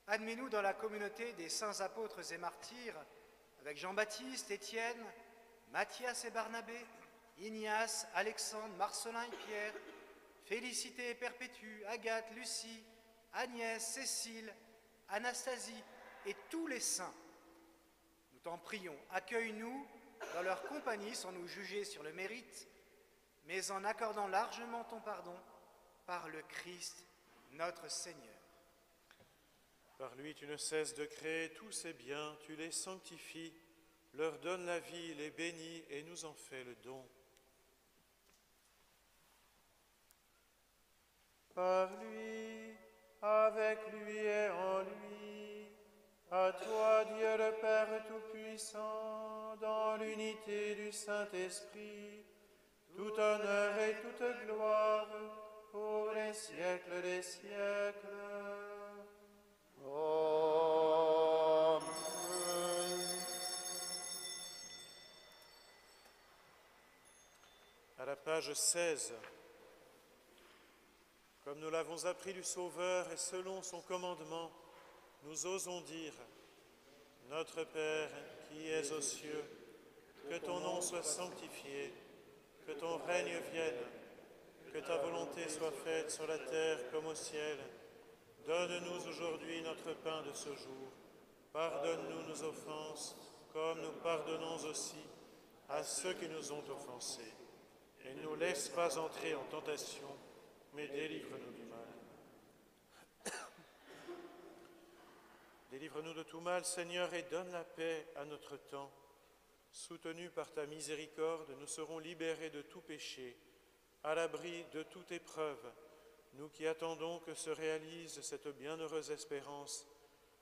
admets-nous dans la communauté des saints apôtres et martyrs, avec Jean-Baptiste, Étienne, Matthias et Barnabé, Ignace, Alexandre, Marcelin et Pierre, Félicité et Perpétue, Agathe, Lucie, Agnès, Cécile, Anastasie et tous les saints. Nous t'en prions, accueille-nous dans leur compagnie sans nous juger sur le mérite, mais en accordant largement ton pardon par le Christ, notre Seigneur. Par lui, tu ne cesses de créer tous ces biens, tu les sanctifies, leur donnes la vie, les bénis et nous en fais le don. Par lui, avec lui et en lui, à toi, Dieu le Père Tout-Puissant, dans l'unité du Saint-Esprit, tout honneur et toute gloire pour les siècles des siècles. Amen. À la page 16, comme nous l'avons appris du Sauveur et selon son commandement, nous osons dire « Notre Père qui es aux cieux, que ton nom soit sanctifié, que ton règne vienne, que ta volonté soit faite sur la terre comme au ciel. Donne-nous aujourd'hui notre pain de ce jour. Pardonne-nous nos offenses, comme nous pardonnons aussi à ceux qui nous ont offensés. Et ne nous laisse pas entrer en tentation, mais délivre-nous du mal. Délivre-nous de tout mal, Seigneur, et donne la paix à notre temps. Soutenus par ta miséricorde, nous serons libérés de tout péché, à l'abri de toute épreuve, nous qui attendons que se réalise cette bienheureuse espérance,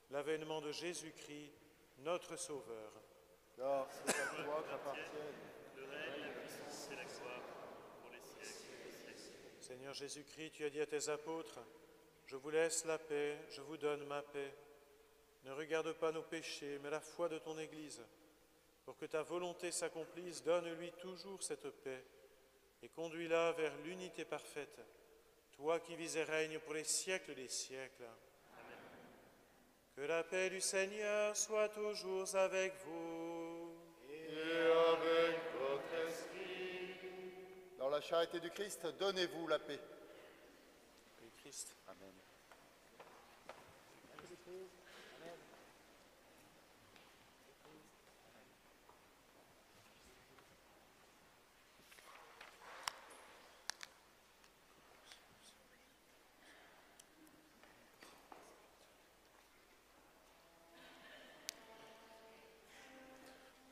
l'avènement de Jésus-Christ, notre Sauveur. Car c'est à toi qu'appartiennent Le règne, la puissance et la gloire pour les siècles des siècles. Seigneur Jésus-Christ, tu as dit à tes apôtres, « Je vous laisse la paix, je vous donne ma paix. Ne regarde pas nos péchés, mais la foi de ton Église. Pour que ta volonté s'accomplisse, donne-lui toujours cette paix et conduis-la vers l'unité parfaite, toi qui vis et règnes pour les siècles des siècles. Amen. Que la paix du Seigneur soit toujours avec vous. et avec votre esprit. Dans la charité du Christ, donnez-vous la paix. Le Christ. Amen.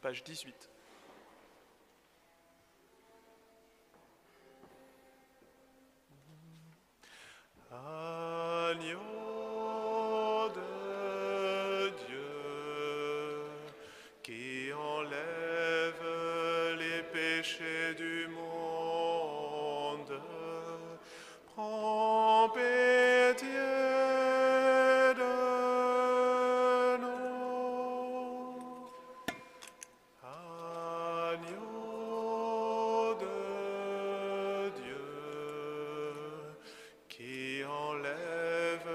Page 18. Agneau de Dieu, qui enlève les péchés du monde, prends pitié de nous. Agneau de Dieu, qui enlève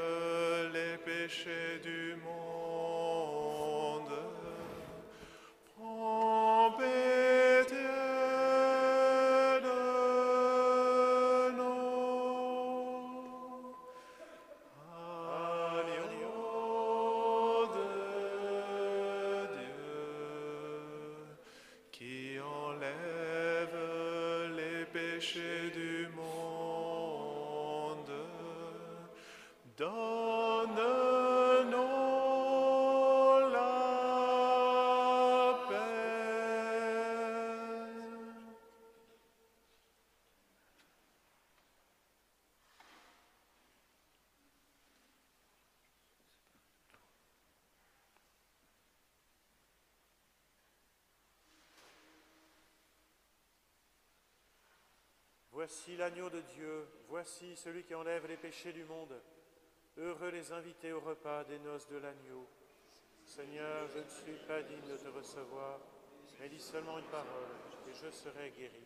les péchés du monde, prends pitié de nous. Agneau de Dieu, qui enlève les péchés du monde, donne-nous la paix. Voici l'agneau de Dieu, voici celui qui enlève les péchés du monde. Heureux les invités au repas des noces de l'agneau. Seigneur, je ne suis pas digne de te recevoir, mais dis seulement une parole, et je serai guéri.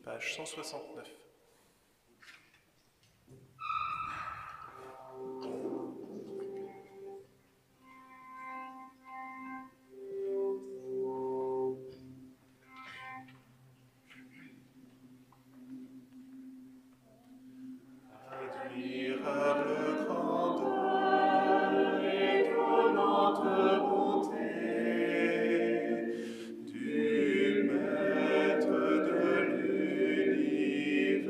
Page 169. Admirable grandeur, étonnante bonté du Maître de l'univers.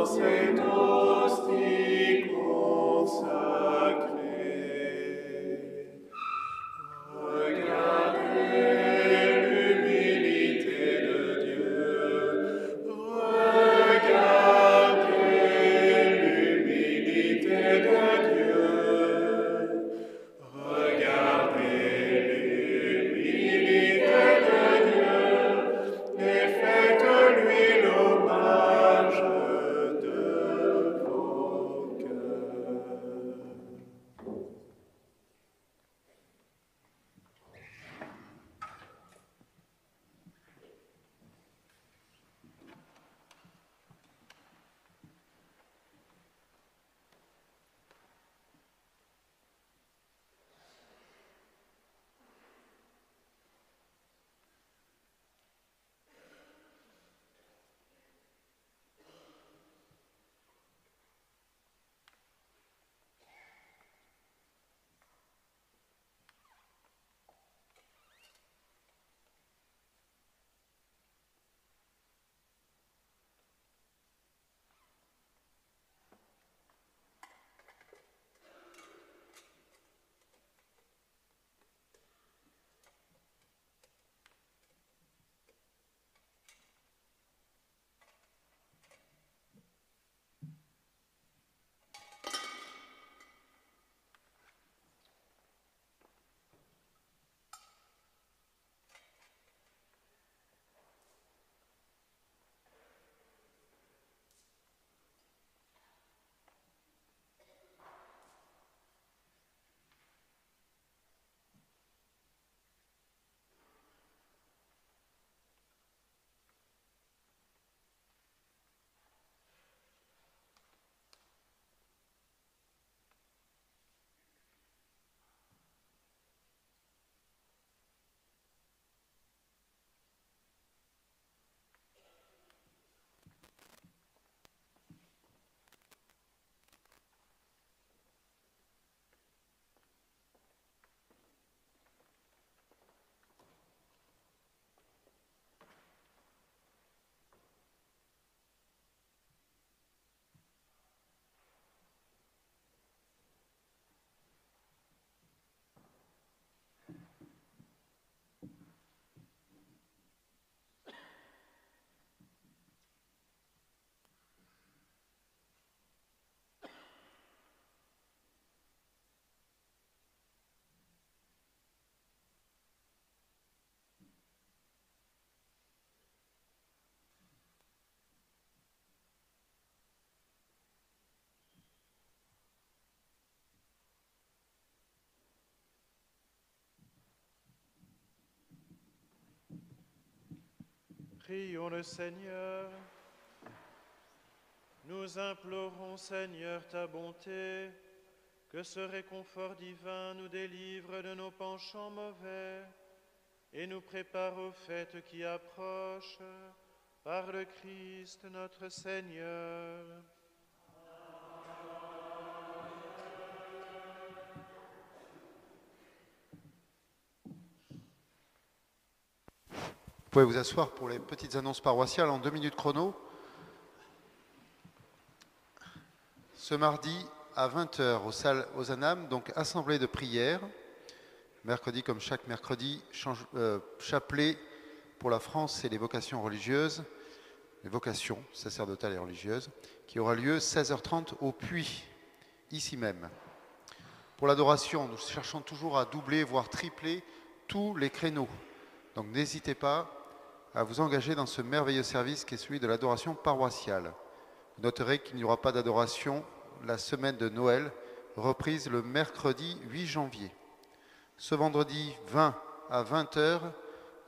cette hostie consacrée. Regardez l'humilité de Dieu. Regardez l'humilité de Dieu. Regardez l'humilité de Dieu et faites-lui l'hommage de vos cœurs. Prions le Seigneur. Nous implorons, Seigneur, ta bonté, que ce réconfort divin nous délivre de nos penchants mauvais et nous prépare aux fêtes qui approchent par le Christ notre Seigneur. Vous pouvez vous asseoir pour les petites annonces paroissiales en 2 minutes chrono. Ce mardi à 20h au salle Ozanam, donc assemblée de prière. Mercredi, comme chaque mercredi, chapelet pour la France et les vocations religieuses, les vocations sacerdotales et religieuses, qui aura lieu 16h30 au Puy, ici même. Pour l'adoration, nous cherchons toujours à doubler, voire tripler tous les créneaux. Donc n'hésitez pas à vous engager dans ce merveilleux service qui est celui de l'adoration paroissiale. Vous noterez qu'il n'y aura pas d'adoration la semaine de Noël, reprise le mercredi 8 janvier. Ce vendredi 20 à 20h,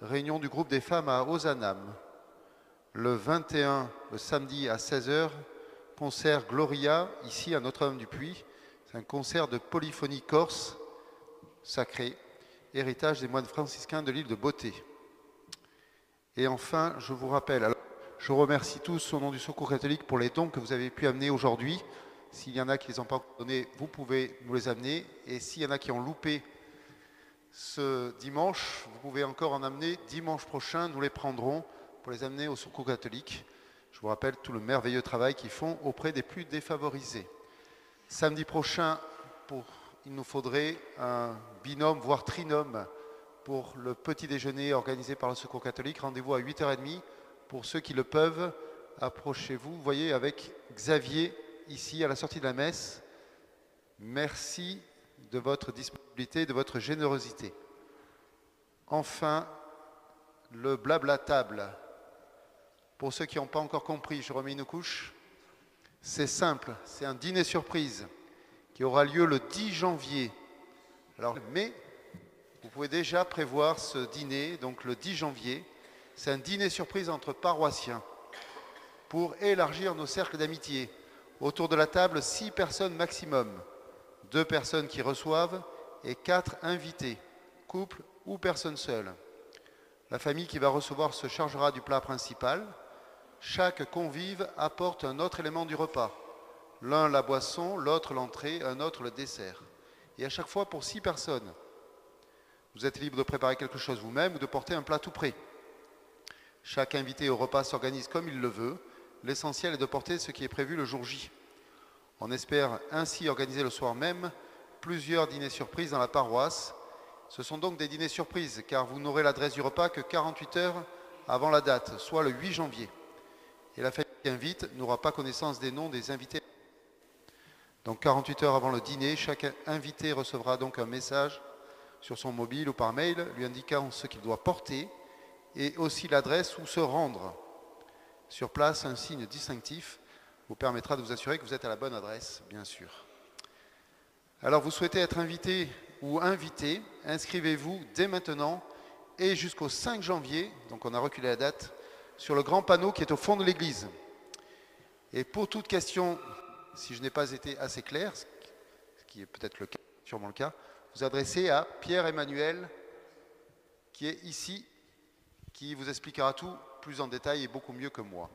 réunion du groupe des femmes à Ozanam. Le 21, le samedi à 16h, concert Gloria, ici à Notre-Dame-du-Puy. C'est un concert de polyphonie corse, sacré, héritage des moines franciscains de l'île de Beauté. Et enfin, je vous rappelle, alors, je remercie tous au nom du Secours catholique pour les dons que vous avez pu amener aujourd'hui. S'il y en a qui ne les ont pas donnés, vous pouvez nous les amener. Et s'il y en a qui ont loupé ce dimanche, vous pouvez encore en amener dimanche prochain. Nous les prendrons pour les amener au Secours catholique. Je vous rappelle tout le merveilleux travail qu'ils font auprès des plus défavorisés. Samedi prochain, il nous faudrait un binôme, voire trinôme, pour le petit déjeuner organisé par le Secours catholique. Rendez-vous à 8h30. Pour ceux qui le peuvent, approchez-vous. Vous voyez avec Xavier, ici, à la sortie de la messe. Merci de votre disponibilité, de votre générosité. Enfin, le blabla table. Pour ceux qui n'ont pas encore compris, je remets une couche. C'est simple, c'est un dîner surprise qui aura lieu le 10 janvier. Alors, mais vous pouvez déjà prévoir ce dîner, donc le 10 janvier. C'est un dîner surprise entre paroissiens pour élargir nos cercles d'amitié. Autour de la table, 6 personnes maximum. 2 personnes qui reçoivent et 4 invités, couple ou personne seule. La famille qui va recevoir se chargera du plat principal. Chaque convive apporte un autre élément du repas. L'un la boisson, l'autre l'entrée, un autre le dessert. Et à chaque fois pour 6 personnes. Vous êtes libre de préparer quelque chose vous-même ou de porter un plat tout prêt. Chaque invité au repas s'organise comme il le veut. L'essentiel est de porter ce qui est prévu le jour J. On espère ainsi organiser le soir même plusieurs dîners surprises dans la paroisse. Ce sont donc des dîners surprises car vous n'aurez l'adresse du repas que 48 heures avant la date, soit le 8 janvier. Et la famille qui invite n'aura pas connaissance des noms des invités. Donc 48 heures avant le dîner, chaque invité recevra donc un message sur son mobile ou par mail lui indiquant ce qu'il doit porter et aussi l'adresse où se rendre. Sur place, un signe distinctif vous permettra de vous assurer que vous êtes à la bonne adresse, bien sûr. Alors vous souhaitez être invité ou invité, inscrivez-vous dès maintenant et jusqu'au 5 janvier, donc on a reculé la date, sur le grand panneau qui est au fond de l'église. Et pour toute question, si je n'ai pas été assez clair, ce qui est peut-être le cas, sûrement le cas, vous adressez à Pierre-Emmanuel, qui est ici, qui vous expliquera tout plus en détail et beaucoup mieux que moi.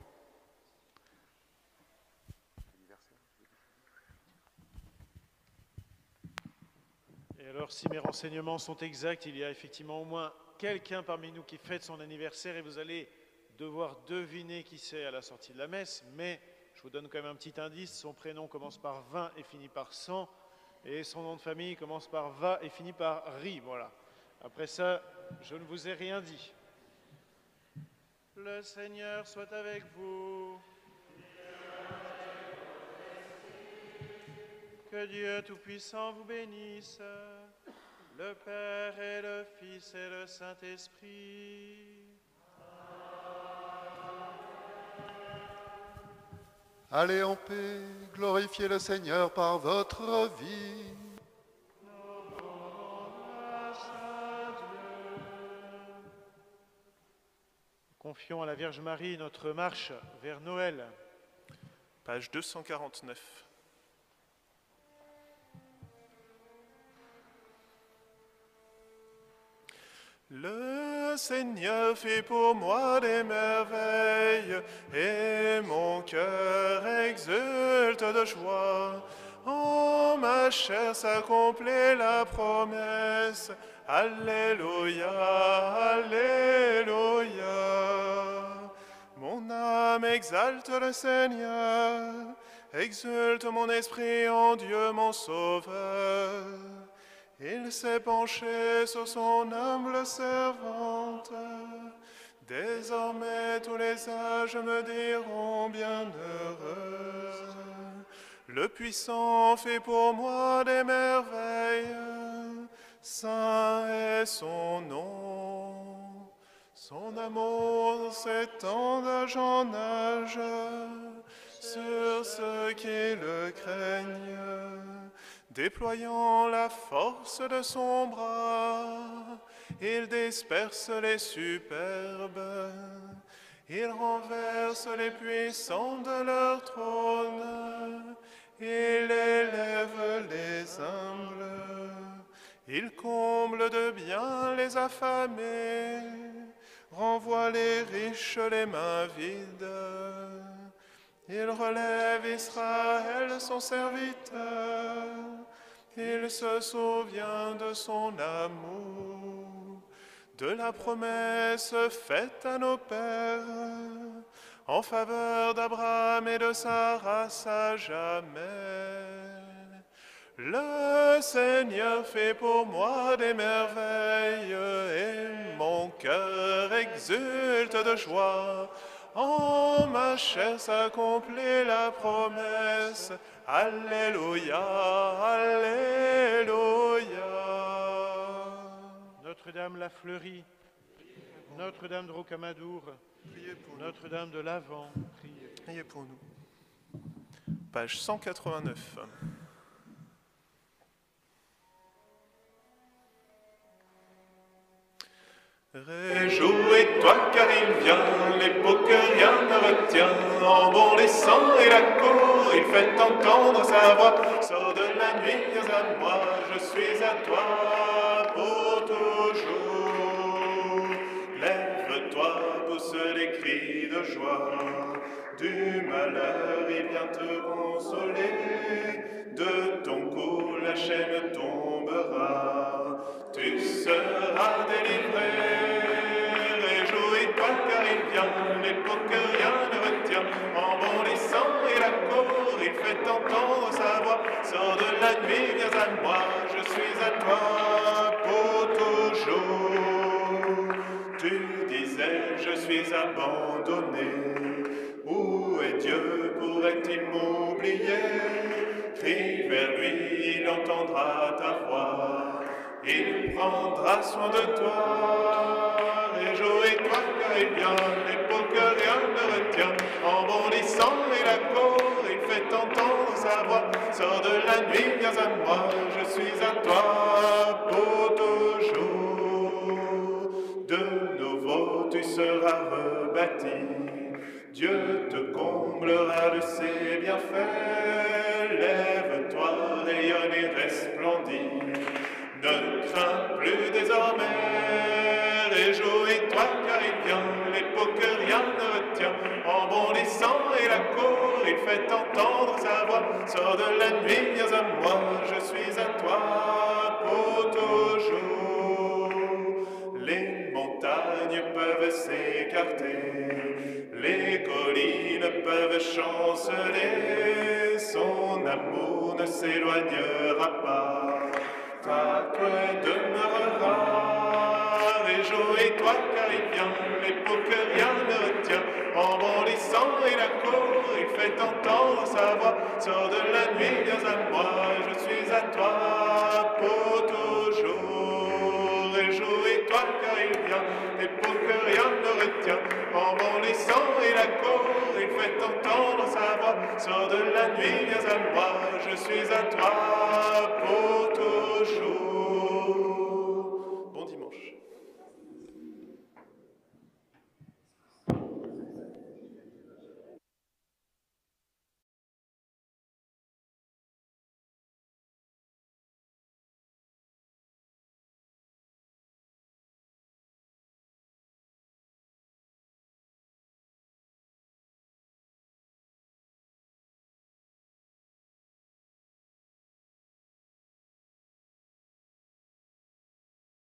Et alors, si mes renseignements sont exacts, il y a effectivement au moins quelqu'un parmi nous qui fête son anniversaire et vous allez devoir deviner qui c'est à la sortie de la messe, mais je vous donne quand même un petit indice, son prénom commence par 20 et finit par 100, et son nom de famille commence par Va et finit par Ri, voilà. Après ça, je ne vous ai rien dit. Le Seigneur soit avec vous. Que Dieu Tout-Puissant vous bénisse, le Père et le Fils et le Saint-Esprit. Allez en paix, glorifiez le Seigneur par votre vie. Confions à la Vierge Marie notre marche vers Noël. Page 249. Le Seigneur fait pour moi des merveilles, et mon cœur exulte de joie. En ma chair s'accomplit la promesse. Alléluia, Alléluia. Mon âme exalte le Seigneur, exulte mon esprit en Dieu mon Sauveur. Il s'est penché sur son humble servante. Désormais tous les âges me diront bienheureuse. Le Puissant fait pour moi des merveilles. Saint est son nom. Son amour s'étend d'âge en âge sur ceux qui le craignent. Déployant la force de son bras, il disperse les superbes, il renverse les puissants de leur trône, il élève les humbles, il comble de bien les affamés, renvoie les riches les mains vides. Il relève Israël, son serviteur. Il se souvient de son amour, de la promesse faite à nos pères, en faveur d'Abraham et de sa race à jamais. Le Seigneur fait pour moi des merveilles et mon cœur exulte de joie. En ma chair s'accomplit la promesse. Alléluia, Alléluia. Notre-Dame la Fleurie, Notre-Dame de Rocamadour, Notre-Dame de l'Avent, priez. Priez pour nous. Page 189. Réjouis-toi car il vient, l'époque que rien ne retient, en bondissant et la cour, il fait entendre sa voix. Sors de la nuit, viens à moi, je suis à toi pour toujours. Lève-toi, pousse les cris de joie, du malheur il vient te consoler. De ton cou la chaîne tombera, tu seras délivré. Réjouis-toi car il vient, l'époque que rien ne retient, en bondissant et la cour, il fait entendre sa voix. Sors de la nuit, viens à moi, je suis à toi pour toujours. Tu disais, je suis abandonné, où est Dieu, pourrait-il m'oublier? Crie vers lui, il entendra ta voix, il prendra soin de toi. Réjouis-toi car il vient, l'époque que rien ne retient, en bondissant et la cour, il fait entendre sa voix. Sors de la nuit, viens à moi, je suis à toi pour toujours. De nouveau tu seras rebâti, Dieu te comblera de ses bienfaits. Lève-toi, rayonne et resplendis, ne crains plus désormais. Réjouis-toi car il vient, l'époque que rien ne retient, en bondissant et la cour, il fait entendre sa voix. Sors de la nuit, viens à moi, je suis à toi pour toujours. Les montagnes peuvent s'écarter, les collines peuvent chanceler, son amour ne s'éloignera pas, ta paix demeurera. Réjouis-toi car il vient, l'époque que rien ne retient, en bondissant et la cour, il fait entendre sa voix. Sors de la nuit, viens à moi, je suis à toi pour toujours. Réjouis-toi car il vient, l'époque que rien ne retient, en bondissant et la cour, il fait entendre sa voix. Sors de la nuit, viens à moi, je suis à toi pour toujours. Bon dimanche.